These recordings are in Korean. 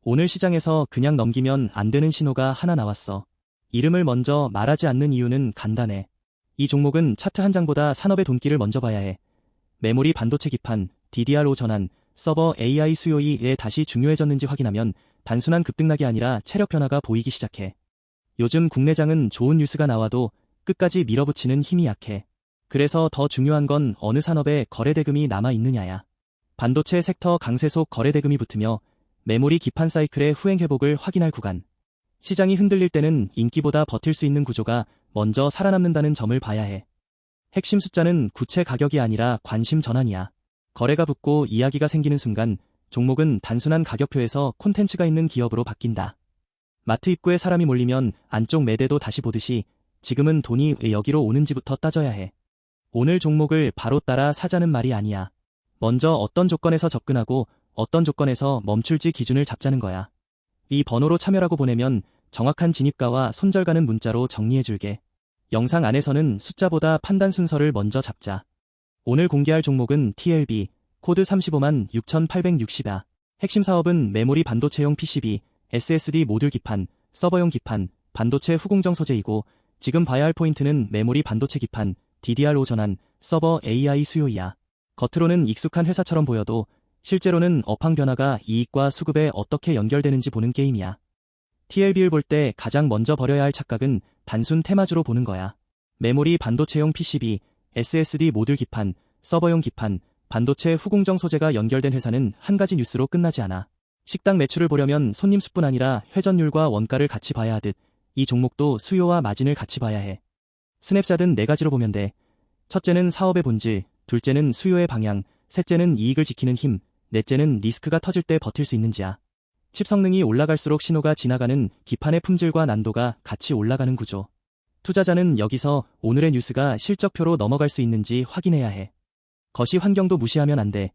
오늘 시장에서 그냥 넘기면 안 되는 신호가 하나 나왔어. 이름을 먼저 말하지 않는 이유는 간단해. 이 종목은 차트 한 장보다 산업의 돈길을 먼저 봐야 해. 메모리 반도체 기판, DDR5 전환, 서버 AI 수요이 왜 다시 중요해졌는지 확인하면 단순한 급등락이 아니라 체력 변화가 보이기 시작해. 요즘 국내장은 좋은 뉴스가 나와도 끝까지 밀어붙이는 힘이 약해. 그래서 더 중요한 건 어느 산업에 거래대금이 남아있느냐야. 반도체 섹터 강세 속 거래대금이 붙으며 메모리 기판 사이클의 후행 회복을 확인할 구간. 시장이 흔들릴 때는 인기보다 버틸 수 있는 구조가 먼저 살아남는다는 점을 봐야 해. 핵심 숫자는 구체 가격이 아니라 관심 전환이야. 거래가 붙고 이야기가 생기는 순간 종목은 단순한 가격표에서 콘텐츠가 있는 기업으로 바뀐다. 마트 입구에 사람이 몰리면 안쪽 매대도 다시 보듯이 지금은 돈이 왜 여기로 오는지부터 따져야 해. 오늘 종목을 바로 따라 사자는 말이 아니야. 먼저 어떤 조건에서 접근하고 어떤 조건에서 멈출지 기준을 잡자는 거야. 이 번호로 참여라고 보내면 정확한 진입가와 손절가는 문자로 정리해줄게. 영상 안에서는 숫자보다 판단 순서를 먼저 잡자. 오늘 공개할 종목은 TLB, 코드 356,860야. 핵심 사업은 메모리 반도체용 PCB, SSD 모듈 기판, 서버용 기판, 반도체 후공정 소재이고 지금 봐야 할 포인트는 메모리 반도체 기판, DDR5 전환, 서버 AI 수요이야. 겉으로는 익숙한 회사처럼 보여도 실제로는 업황 변화가 이익과 수급에 어떻게 연결되는지 보는 게임이야. TLB를 볼 때 가장 먼저 버려야 할 착각은 단순 테마주로 보는 거야. 메모리 반도체용 PCB, SSD 모듈 기판, 서버용 기판, 반도체 후공정 소재가 연결된 회사는 한 가지 뉴스로 끝나지 않아. 식당 매출을 보려면 손님 수뿐 아니라 회전율과 원가를 같이 봐야 하듯 이 종목도 수요와 마진을 같이 봐야 해. 스냅샷은 네 가지로 보면 돼. 첫째는 사업의 본질, 둘째는 수요의 방향, 셋째는 이익을 지키는 힘, 넷째는 리스크가 터질 때 버틸 수 있는지야. 칩 성능이 올라갈수록 신호가 지나가는 기판의 품질과 난도가 같이 올라가는 구조. 투자자는 여기서 오늘의 뉴스가 실적표로 넘어갈 수 있는지 확인해야 해. 거시 환경도 무시하면 안 돼.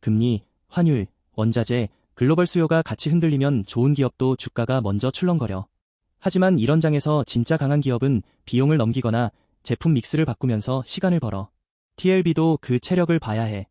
금리, 환율, 원자재, 글로벌 수요가 같이 흔들리면 좋은 기업도 주가가 먼저 출렁거려. 하지만 이런 장에서 진짜 강한 기업은 비용을 넘기거나 제품 믹스를 바꾸면서 시간을 벌어. TLB도 그 체력을 봐야 해.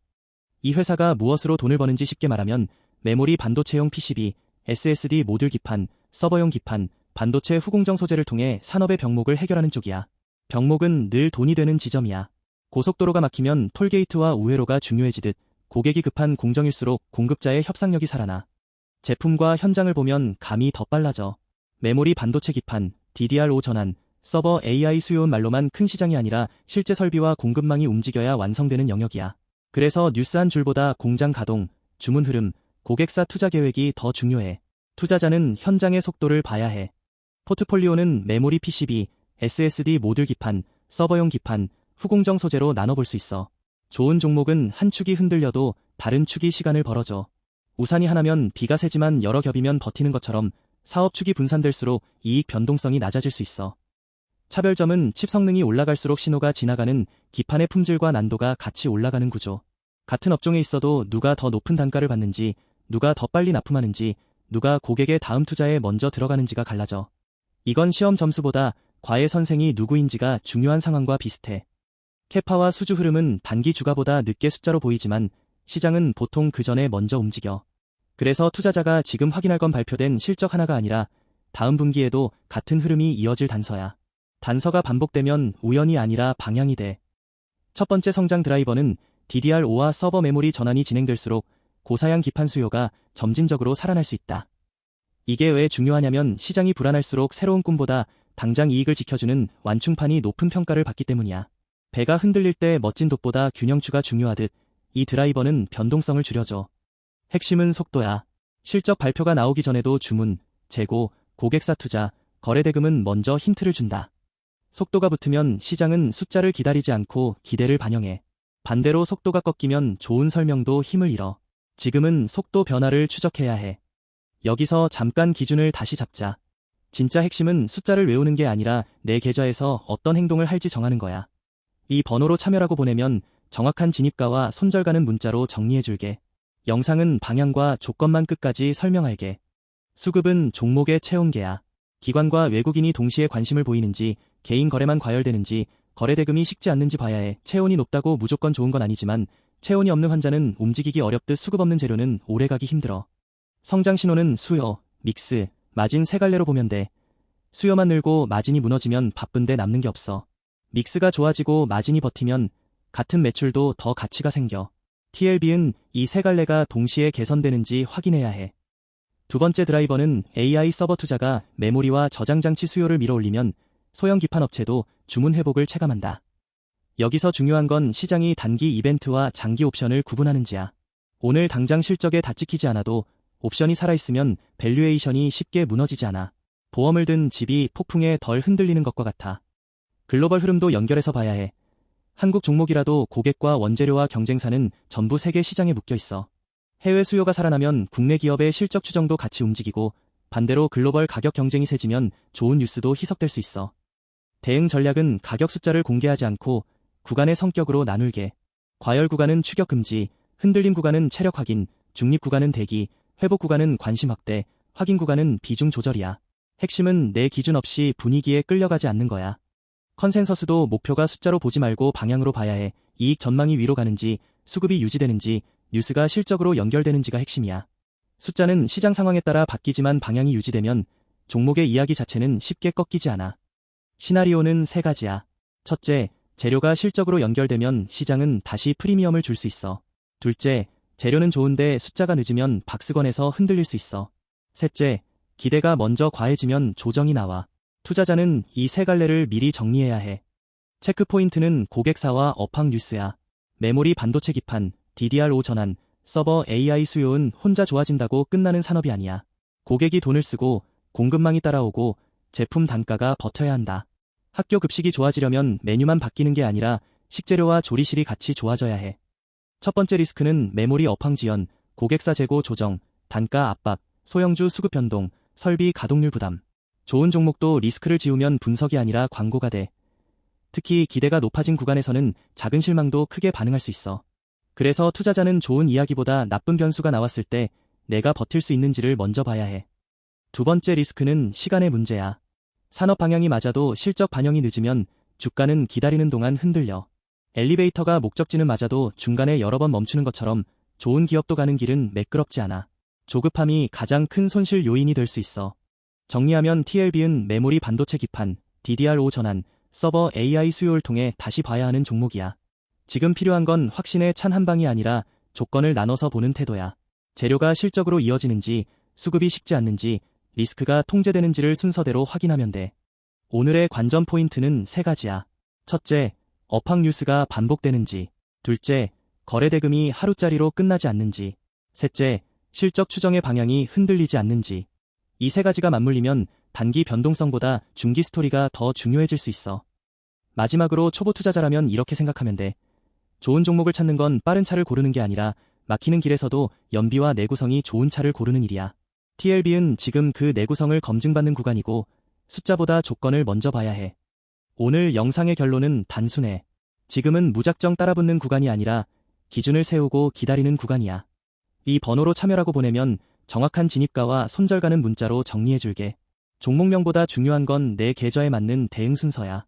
이 회사가 무엇으로 돈을 버는지 쉽게 말하면 메모리 반도체용 PCB, SSD 모듈 기판, 서버용 기판, 반도체 후공정 소재를 통해 산업의 병목을 해결하는 쪽이야. 병목은 늘 돈이 되는 지점이야. 고속도로가 막히면 톨게이트와 우회로가 중요해지듯 고객이 급한 공정일수록 공급자의 협상력이 살아나. 제품과 현장을 보면 감이 더 빨라져. 메모리 반도체 기판, DDR5 전환, 서버 AI 수요는 말로만 큰 시장이 아니라 실제 설비와 공급망이 움직여야 완성되는 영역이야. 그래서 뉴스 한 줄보다 공장 가동, 주문 흐름, 고객사 투자 계획이 더 중요해. 투자자는 현장의 속도를 봐야 해. 포트폴리오는 메모리 PCB, SSD 모듈 기판, 서버용 기판, 후공정 소재로 나눠볼 수 있어. 좋은 종목은 한 축이 흔들려도 다른 축이 시간을 벌어줘. 우산이 하나면 비가 새지만 여러 겹이면 버티는 것처럼 사업 축이 분산될수록 이익 변동성이 낮아질 수 있어. 차별점은 칩 성능이 올라갈수록 신호가 지나가는 기판의 품질과 난도가 같이 올라가는 구조. 같은 업종에 있어도 누가 더 높은 단가를 받는지, 누가 더 빨리 납품하는지, 누가 고객의 다음 투자에 먼저 들어가는지가 갈라져. 이건 시험 점수보다 과외 선생이 누구인지가 중요한 상황과 비슷해. 캐파와 수주 흐름은 단기 주가보다 늦게 숫자로 보이지만 시장은 보통 그 전에 먼저 움직여. 그래서 투자자가 지금 확인할 건 발표된 실적 하나가 아니라 다음 분기에도 같은 흐름이 이어질 단서야. 단서가 반복되면 우연이 아니라 방향이 돼. 첫 번째 성장 드라이버는 DDR5와 서버 메모리 전환이 진행될수록 고사양 기판 수요가 점진적으로 살아날 수 있다. 이게 왜 중요하냐면 시장이 불안할수록 새로운 꿈보다 당장 이익을 지켜주는 완충판이 높은 평가를 받기 때문이야. 배가 흔들릴 때 멋진 돛보다 균형추가 중요하듯 이 드라이버는 변동성을 줄여줘. 핵심은 속도야. 실적 발표가 나오기 전에도 주문, 재고, 고객사 투자, 거래대금은 먼저 힌트를 준다. 속도가 붙으면 시장은 숫자를 기다리지 않고 기대를 반영해. 반대로 속도가 꺾이면 좋은 설명도 힘을 잃어. 지금은 속도 변화를 추적해야 해. 여기서 잠깐 기준을 다시 잡자. 진짜 핵심은 숫자를 외우는 게 아니라 내 계좌에서 어떤 행동을 할지 정하는 거야. 이 번호로 참여라고 보내면 정확한 진입가와 손절가는 문자로 정리해줄게. 영상은 방향과 조건만 끝까지 설명할게. 수급은 종목의 체온계야. 기관과 외국인이 동시에 관심을 보이는지, 개인 거래만 과열되는지, 거래대금이 식지 않는지 봐야 해. 체온이 높다고 무조건 좋은 건 아니지만 체온이 없는 환자는 움직이기 어렵듯 수급 없는 재료는 오래가기 힘들어. 성장 신호는 수요, 믹스, 마진 세 갈래로 보면 돼. 수요만 늘고 마진이 무너지면 바쁜데 남는 게 없어. 믹스가 좋아지고 마진이 버티면 같은 매출도 더 가치가 생겨. TLB는 이 세 갈래가 동시에 개선되는지 확인해야 해. 두 번째 드라이버는 AI 서버 투자가 메모리와 저장장치 수요를 밀어올리면 소형 기판 업체도 주문 회복을 체감한다. 여기서 중요한 건 시장이 단기 이벤트와 장기 옵션을 구분하는지야. 오늘 당장 실적에 다 찍히지 않아도 옵션이 살아있으면 밸류에이션이 쉽게 무너지지 않아. 보험을 든 집이 폭풍에 덜 흔들리는 것과 같아. 글로벌 흐름도 연결해서 봐야 해. 한국 종목이라도 고객과 원재료와 경쟁사는 전부 세계 시장에 묶여 있어. 해외 수요가 살아나면 국내 기업의 실적 추정도 같이 움직이고 반대로 글로벌 가격 경쟁이 세지면 좋은 뉴스도 희석될 수 있어. 대응 전략은 가격 숫자를 공개하지 않고 구간의 성격으로 나눌게. 과열 구간은 추격 금지, 흔들림 구간은 체력 확인, 중립 구간은 대기, 회복 구간은 관심 확대, 확인 구간은 비중 조절이야. 핵심은 내 기준 없이 분위기에 끌려가지 않는 거야. 컨센서스도 목표가 숫자로 보지 말고 방향으로 봐야 해. 이익 전망이 위로 가는지, 수급이 유지되는지, 뉴스가 실적으로 연결되는지가 핵심이야. 숫자는 시장 상황에 따라 바뀌지만 방향이 유지되면 종목의 이야기 자체는 쉽게 꺾이지 않아. 시나리오는 세 가지야. 첫째, 재료가 실적으로 연결되면 시장은 다시 프리미엄을 줄 수 있어. 둘째, 재료는 좋은데 숫자가 늦으면 박스권에서 흔들릴 수 있어. 셋째, 기대가 먼저 과해지면 조정이 나와. 투자자는 이 세 갈래를 미리 정리해야 해. 체크포인트는 고객사와 업황 뉴스야. 메모리 반도체 기판, DDR5 전환, 서버 AI 수요는 혼자 좋아진다고 끝나는 산업이 아니야. 고객이 돈을 쓰고 공급망이 따라오고 제품 단가가 버텨야 한다. 학교 급식이 좋아지려면 메뉴만 바뀌는 게 아니라 식재료와 조리실이 같이 좋아져야 해. 첫 번째 리스크는 메모리 업황 지연, 고객사 재고 조정, 단가 압박, 소형주 수급 변동, 설비 가동률 부담. 좋은 종목도 리스크를 지우면 분석이 아니라 광고가 돼. 특히 기대가 높아진 구간에서는 작은 실망도 크게 반응할 수 있어. 그래서 투자자는 좋은 이야기보다 나쁜 변수가 나왔을 때 내가 버틸 수 있는지를 먼저 봐야 해. 두 번째 리스크는 시간의 문제야. 산업 방향이 맞아도 실적 반영이 늦으면 주가는 기다리는 동안 흔들려. 엘리베이터가 목적지는 맞아도 중간에 여러 번 멈추는 것처럼 좋은 기업도 가는 길은 매끄럽지 않아. 조급함이 가장 큰 손실 요인이 될 수 있어. 정리하면 TLB는 메모리 반도체 기판, DDR5 전환, 서버 AI 수요를 통해 다시 봐야 하는 종목이야. 지금 필요한 건 확신에 찬 한방이 아니라 조건을 나눠서 보는 태도야. 재료가 실적으로 이어지는지, 수급이 식지 않는지, 리스크가 통제되는지를 순서대로 확인하면 돼. 오늘의 관전 포인트는 세 가지야. 첫째, 업황 뉴스가 반복되는지. 둘째, 거래 대금이 하루짜리로 끝나지 않는지. 셋째, 실적 추정의 방향이 흔들리지 않는지. 이 세 가지가 맞물리면 단기 변동성보다 중기 스토리가 더 중요해질 수 있어. 마지막으로 초보 투자자라면 이렇게 생각하면 돼. 좋은 종목을 찾는 건 빠른 차를 고르는 게 아니라 막히는 길에서도 연비와 내구성이 좋은 차를 고르는 일이야. TLB는 지금 그 내구성을 검증받는 구간이고 숫자보다 조건을 먼저 봐야 해. 오늘 영상의 결론은 단순해. 지금은 무작정 따라붙는 구간이 아니라 기준을 세우고 기다리는 구간이야. 이 번호로 참여라고 보내면 정확한 진입가와 손절 가는 문자로 정리해줄게. 종목명보다 중요한 건 내 계좌에 맞는 대응 순서야.